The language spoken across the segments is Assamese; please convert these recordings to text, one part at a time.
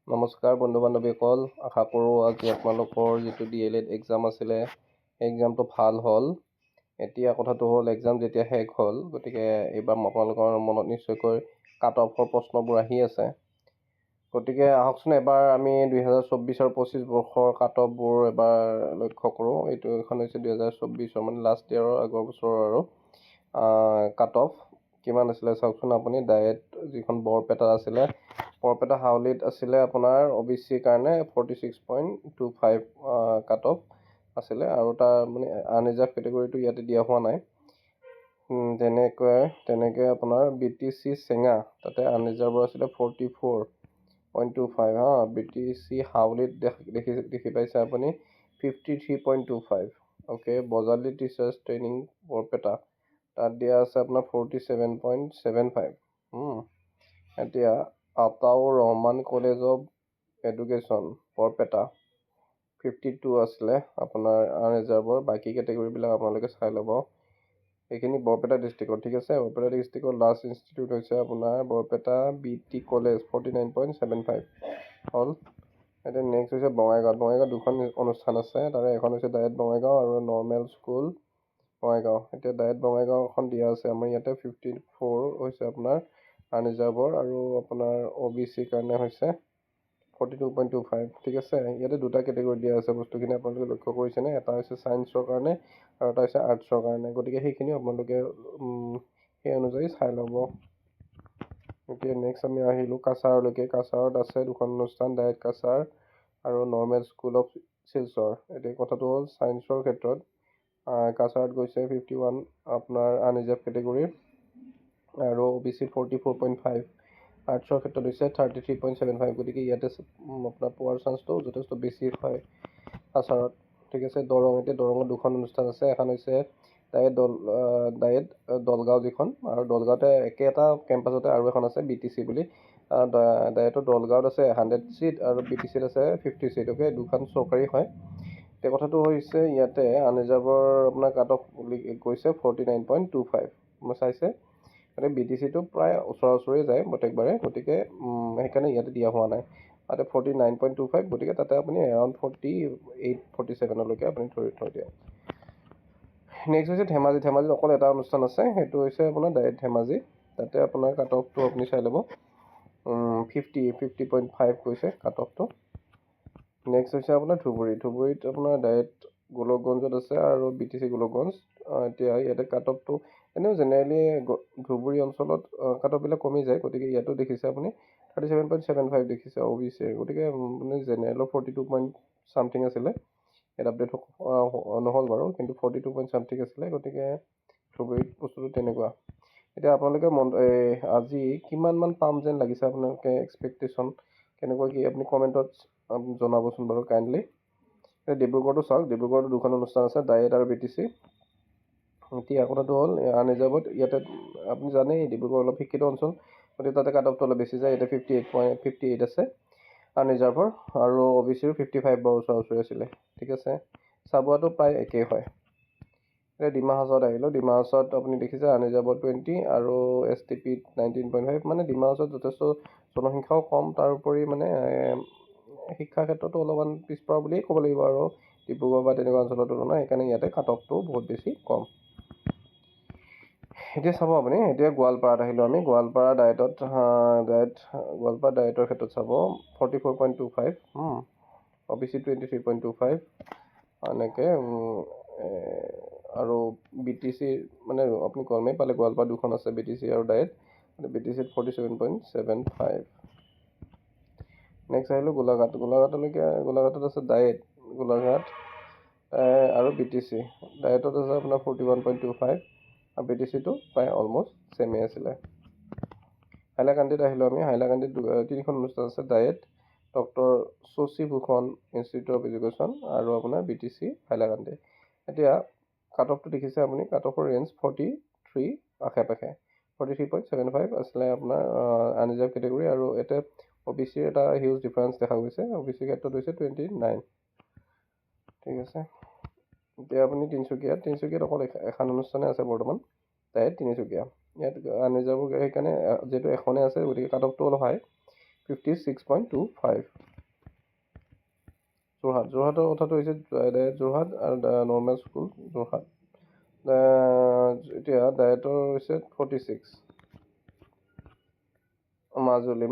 নমস্কাৰ বন্ধু বান্ধৱীসকল, আশা কৰোঁ আজি আপোনালোকৰ যিটো DLED এক্সাম আছিলে সেই এক্সামটো ভাল হ'ল। এতিয়া কথাটো হ'ল এক্সাম যেতিয়া শেষ হ'ল, গতিকে এইবাৰ আপোনালোকৰ মনত নিশ্চয়কৈ কাট অফৰ প্ৰশ্নবোৰ আহি আছে। গতিকে আহকচোন এবাৰ আমি 2024-25 বৰ্ষৰ কাট অফবোৰ এবাৰ লক্ষ্য কৰোঁ। এইখন হৈছে 2024 মানে লাষ্ট ইয়েৰৰ আগৰ বছৰৰ আৰু কাট অফ কিমান আছিলে চাওকচোন আপুনি। ডায়েট যিখন বৰপেটা আছিলে, বৰপেটা হাউলিত আছিলে আপোনাৰ OBCৰ কাৰণে 46.25 কাট অফ আছিলে, আৰু তাৰ মানে আনৰিজাৰ্ভ কেটেগৰীটো ইয়াতে দিয়া হোৱা নাই। তেনেকৈ আপোনাৰ BTC চেঙা তাতে আনৰিজাৰ্ভৰ আছিলে 44.25 BTC হাউলিত দেখি পাইছে আপুনি 53.25। Okay, Bajali teachers training Barpeta তাত দিয়া আছে আপোনাৰ 47.75। এতিয়া Ataur Rahman college of education Barpeta 52 আছিলে আপোনাৰ আনৰিজাৰ্ভৰ। বাকী কেটেগৰীবিলাক আপোনালোকে চাই ল'ব। এইখিনি বৰপেটা ডিষ্ট্ৰিক্টত, ঠিক আছে। বৰপেটা ডিষ্ট্ৰিক্টৰ লাষ্ট ইনষ্টিটিউট হৈছে আপোনাৰ বৰপেটা BT কলেজ 49.75 হ'ল। এতিয়া নেক্সট হৈছে বঙাইগাঁও। বঙাইগাঁও দুখন অনুষ্ঠান আছে, তাৰে এখন হৈছে ডায়েট বঙাইগাঁও আৰু নৰ্মেল স্কুল বঙাইগাঁও। এতিয়া ডায়েট বঙাইগাঁওখন দিয়া আছে আমাৰ ইয়াতে 54 হৈছে আপোনাৰ আনৰিজাৰ্ভৰ, আৰু আপোনাৰ OBCৰ কাৰণে হৈছে 42.25, ঠিক আছে। ইয়াতে দুটা কেটেগৰী দিয়া আছে, বস্তুখিনি আপোনালোকে লক্ষ্য কৰিছেনে? এটা হৈছে ছায়েন্সৰ কাৰণে আৰু এটা হৈছে আৰ্টছৰ কাৰণে। গতিকে সেইখিনি আপোনালোকে সেই অনুযায়ী চাই ল'ব। এতিয়া নেক্সট আমি আহিলোঁ কাছাৰলৈকে। কাছাৰত আছে দুখন অনুষ্ঠান, ডায়েট কাছাৰ আৰু নৰ্মেল স্কুল অফ শিলচৰ। এতিয়া কথাটো হ'ল ছায়েন্সৰ ক্ষেত্ৰত কাছাৰত গৈছে 51 আপোনাৰ আনৰিজাৰ্ভ কেটেগৰীৰ আৰু OBC 44.5। আৰ্টছৰ ক্ষেত্ৰত হৈছে 33.75। গতিকে ইয়াতে আপোনাৰ পোৱাৰ চান্সটো যথেষ্ট বেছি হয় কাছাৰত, ঠিক আছে। দৰং, এতিয়া দৰঙত দুখন অনুষ্ঠান আছে, এখন হৈছে ডায়েট দলগাঁও যিখন, আৰু দলগাঁৱতে একেটা কেম্পাছতে আৰু এখন আছে BTC বুলি। ডায়েটৰ দলগাঁৱত আছে 100 চিট আৰু BTCত আছে 50 চিট। অ'কে, দুখন চৰকাৰী হয়। এতিয়া কথাটো হৈছে ইয়াতে আনৰিজাৰ্ভৰ আপোনাৰ কাট অফ গৈছে 49.25। মই চাইছে মানে BTCটো প্ৰায় ওচৰা-ওচৰি যায় প্ৰত্যেকবাৰে, গতিকে সেইকাৰণে ইয়াতে দিয়া হোৱা নাই। তাতে 49.25, গতিকে তাতে আপুনি এৰাউণ্ড 48-47লৈকে আপুনি ধৰি থৈ দিয়ক। নেক্সট হৈছে ধেমাজি। ধেমাজিত অকল এটা অনুষ্ঠান আছে, সেইটো হৈছে আপোনাৰ ডায়েট ধেমাজি। তাতে আপোনাৰ কাট অফটো আপুনি চাই ল'ব 50.5 কৈছে কাট অফটো। নেক্সট হৈছে আপোনাৰ ধুবুৰী। ধুবুৰীত আপোনাৰ ডায়েট গোলকগঞ্জত আছে আৰু BTC গোলকগঞ্জ। এতিয়া ইয়াতে কাট অফটো এনেও জেনেৰেলি ধুবুৰী অঞ্চলত কাট অফবিলাক কমি যায়, গতিকে ইয়াতো দেখিছে আপুনি 37.75 দেখিছে OBCৰ। গতিকে মানে জেনেৰেলৰ 42 পইণ্ট চামথিং আছিলে, ইয়াত আপডেট নহ'ল বাৰু, কিন্তু 42 পইণ্ট চামথিং আছিলে। গতিকে ধুবুৰীত বস্তুটো তেনেকুৱা। এতিয়া আপোনালোকে আজি কিমানমান পাম যেন লাগিছে, আপোনালোকে এক্সপেক্টেশ্যন কেনেকুৱা কি আপুনি কমেণ্টত জনাবচোন বাৰু কাইণ্ডলি। এতিয়া ডিব্ৰুগড়টো চাওক, ডিব্ৰুগড়তো দুখন অনুষ্ঠান আছে, ডায়েট আৰু BTC। এতিয়া কথাটো হ'ল আনৰিজাৰ্ভত ইয়াতে আপুনি জানেই ডিব্ৰুগড় অলপ শিক্ষিত অঞ্চল, গতিকে তাতে কাট অফটো অলপ বেছি যায়। ইয়াতে 58 আছে আনৰিজাৰ্ভৰ, আৰু OBCৰ 55 ওচৰা-ওচৰি আছিলে, ঠিক আছে। চাবুৱাটো প্ৰায় একেই হয়। এতিয়া ডিমা হাছাওত আহিলোঁ। ডিমা হাছাওত আপুনি দেখিছে আনৰিজাৰ্ভৰ 20 আৰু STPত 19.5। মানে ডিমা হাছাওত যথেষ্ট জনসংখ্যাও কম, তাৰোপৰি মানে শিক্ষাৰ ক্ষেত্ৰতো অলপমান পিছপৰা বুলিয়েই ক'ব লাগিব আৰু ডিব্ৰুগড় বা তেনেকুৱা অঞ্চলৰ তুলনাত, সেইকাৰণে ইয়াতে কাট অফটো বহুত বেছি কম। এতিয়া চাব আপুনি, এতিয়া গোৱালপাৰাত আহিলোঁ আমি। গোৱালপাৰা গোৱালপাৰা ডায়েটৰ ক্ষেত্ৰত চাব 44.25, OBC 23.25 এনেকৈ, আৰু BTC মানে আপুনি গমেই পালে গোৱালপাৰা দুখন আছে, BTC আৰু ডায়েট। BTCত 47.75। নেক্সট আহিলোঁ গোলাঘাট। গোলাঘাটত আছে ডায়েট গোলাঘাট আৰু BTC। ডায়েটত আছে আপোনাৰ 41.25 আৰু BTCটো প্ৰায় অলমষ্ট ছেমেই আছিলে। হাইলাকান্দিত আহিলোঁ আমি। হাইলাকান্দিত তিনিখন অনুষ্ঠান আছে, diet doctor Shashi Bhushan institute of education আৰু আপোনাৰ BTC হাইলাকান্দি। এতিয়া কাট অফটো দেখিছে আপুনি, কাট অফৰ ৰেঞ্জ 43 আশে-পাশে। 43.75 আছিলে আপোনাৰ আনৰিজাৰ্ভ কেটেগৰী, আৰু ইয়াতে OBCৰ এটা হিউজ ডিফাৰেঞ্চ দেখা গৈছে। OBCৰ ক্ষেত্ৰত হৈছে 29, ঠিক আছে। এতিয়া আপুনি তিনিচুকীয়াত অকল এখন অনুষ্ঠানে আছে বৰ্তমান, ডায়েট তিনিচুকীয়া। ইয়াত আনৰিজাৰ্ভৰ সেইকাৰণে যিহেতু এখনেই আছে, গতিকে কাট অফটো অলপ হাই। 56.25 যোৰহাটৰ কথাটো হৈছে যোৰহাট আৰু নৰ্মেল স্কুল যোৰহাট এতিয়া ডায়েটৰ হৈছে 46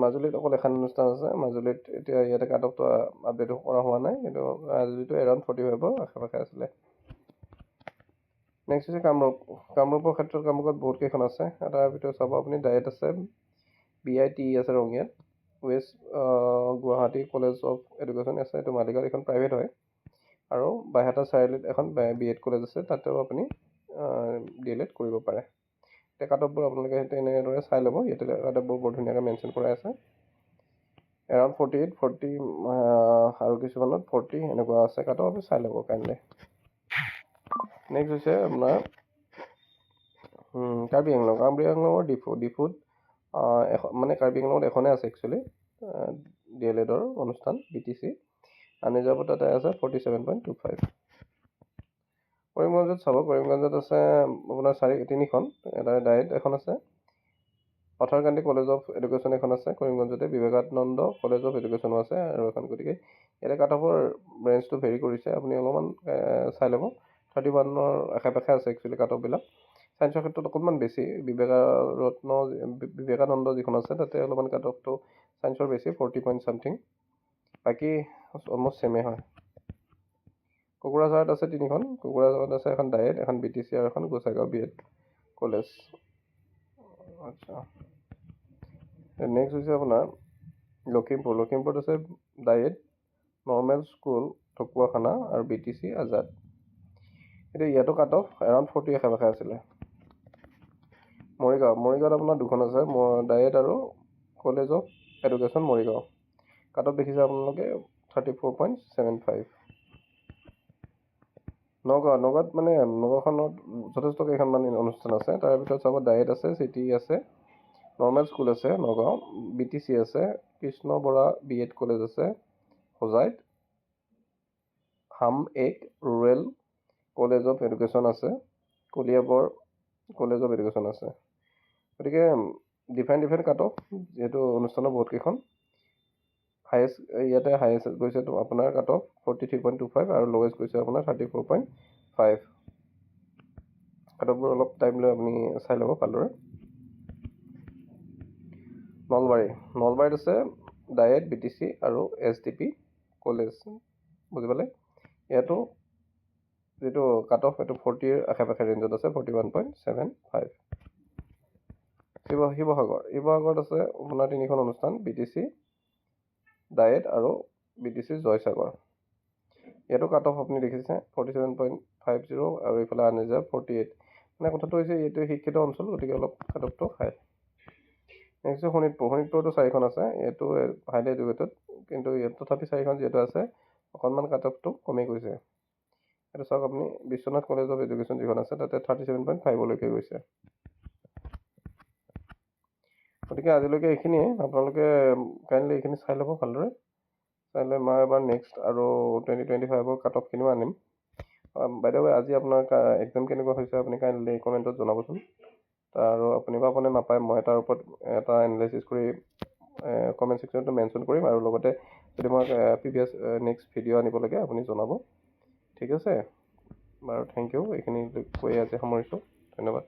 মাজুলীত অকল এখন অনুষ্ঠান আছে মাজুলীত এতিয়া ইয়াতে কাট অফটো আপডেট কৰা হোৱা নাই কিন্তু মাজুলীটো এৰাউণ্ড 45ৰ আশে-পাশে আছিলে নেক্সট হৈছে কামৰূপৰ ক্ষেত্ৰত কামৰূপত বহুত কেইখন আছে তাৰ ভিতৰত চাব আপুনি ডায়েট আছে BITE আছে ৰঙিয়াত West Guwahati college of education আছে এইটো মালিগাঁৱত এখন প্ৰাইভেট হয় আৰু বাইহাটা চাৰিআলিত এখন BEd কলেজ আছে তাতেও আপুনি DLEd কৰিব পাৰে এতিয়া কাট অফবোৰ আপোনালোকে এনেদৰে চাই ল'ব ইয়াতে কাট অফবোৰ বৰ ধুনীয়াকৈ মেনশ্যন কৰা আছে এৰাউণ্ড 48 40 আৰু কিছুমানত 40 এনেকুৱা আছে কাট অফ চাই ল'ব কাইণ্ডলি নেক্সট হৈছে আপোনাৰ কাৰ্বি আংলঙৰ ডিফুত মানে কাৰ্বি আংলঙত এখনেই আছে একচুৱেলি DLEdৰ অনুষ্ঠান BTC আনি যাব তাতে আছে 47.25 কৰিমগঞ্জত চাব কৰিমগঞ্জত আছে আপোনাৰ 3খন এটা ডায়েট এখন আছে পাথাৰ কান্দি কলেজ অফ এডুকেশ্যন এখন আছে কৰিমগঞ্জতে বিবেকানন্দ কলেজ অফ এডুকেশ্যনো আছে আৰু এখন গতিকে ইয়াতে কাট অফৰ ৰেঞ্জটো ভেৰি কৰিছে আপুনি অলপমান চাই ল'ব 31ৰ আশে-পাশে আছে একচুৱেলি কাট অফবিলাক ছায়েন্সৰ ক্ষেত্ৰত অকণমান বেছি বিবেকানন্দ যিখন আছে তাতে অলপমান কাট অফটো ছায়েন্সৰ বেছি 40 পইণ্ট ছামথিং বাকী অলমষ্ট ছেমে হয় কোকৰাঝাৰত আছে 3খন কোকৰাঝাৰত আছে এখন ডায়েট এখন BTC আৰু এখন গোসাইগাঁও BEd কলেজ আচ্ছা নেক্সট হৈছে আপোনাৰ লখিমপুৰত আছে ডায়েট নৰ্মেল স্কুল ঢকুৱাখানা আৰু BTC আজাদ এতিয়া ইয়াতো কাট অফ এৰাউণ্ড 40 আশে-পাশে আছিলে মৰিগাঁৱত আপোনাৰ দুখন আছে ডায়েট আৰু college of education Morigaon cut off দেখিছে আপোনালোকে 34.75 নগাঁৱত মানে নগাঁওখনত যথেষ্ট কেইখনমান অনুষ্ঠান আছে তাৰ ভিতৰত চাব ডায়েট আছে চিটি আছে নৰ্মেল স্কুল আছে নগাঁও BTC আছে কৃষ্ণ বৰা BEd কলেজ আছে হোজাইত হাম-1 ৰুৰেল কলেজ অফ এডুকেশ্যন আছে কলিয়াবৰ কলেজ অফ এডুকেশ্যন আছে গতিকে ডিফাৰেণ্ট কাট অফ যিহেতু অনুষ্ঠানৰ বহুত কেইখন ইয়াতে হায়েষ্ট গৈছে আপোনাৰ কাট অফ 43.25 আৰু লৱেষ্ট গৈছে আপোনাৰ 34.5 কাট অফবোৰ অলপ টাইম লৈ আপুনি চাই ল'ব ভালদৰে নলবাৰীত আছে ডায়েট BTC আৰু SDP কলেজ বুজি পালে ইয়াতো যিটো কাট অফ এইটো 40ৰ আশে-পাশে ৰেঞ্জত আছে 41.75 শিৱসাগৰত আছে আপোনাৰ 3খন অনুষ্ঠান BTC ডায়েট আৰু BTC জয়সাগৰ ইয়াতো কাট অফ আপুনি দেখিছে 47.50 আৰু এইফালে আনি যায় 48 মানে কথাটো হৈছে এইটো শিক্ষিত অঞ্চল গতিকে অলপ কাট অফটো হাই নেক্সট শোণিতপুৰতো 4খন আছে এইটো হাইলি এডুকেটেড কিন্তু ইয়াত তথাপি 4খন যিহেতু আছে অকণমান কাট অফটো কমি গৈছে এইটো চাওক আপুনি বিশ্বনাথ কলেজ অফ এডুকেশ্যন যিখন আছে তাতে 37.5লৈকে গৈছে গতিকে আজিলৈকে এইখিনিয়ে আপোনালোকে কাইণ্ডলি এইখিনি চাই ল'ব ভালদৰে চাই লৈ মই এবাৰ নেক্সট আৰু 2025ৰ কাট অফখিনিও আনিম বাইদেউ আজি আপোনাৰ এক্সাম কেনেকুৱা হৈছে আপুনি কাইণ্ডলি কমেণ্টত জনাবচোন আৰু আপুনি বা আপুনি নাপায় মই তাৰ ওপৰত এটা এনালাইচিছ কৰি কমেণ্ট ছেকশ্যনটো মেনশ্যন কৰিম আৰু লগতে যদি মই প্ৰিভিয়াছ নেক্সট ভিডিঅ' আনিব লাগে আপুনি জনাব ঠিক আছে বাৰু থেংক ইউ এইখিনি কৈ আজি সামৰিছোঁ ধন্যবাদ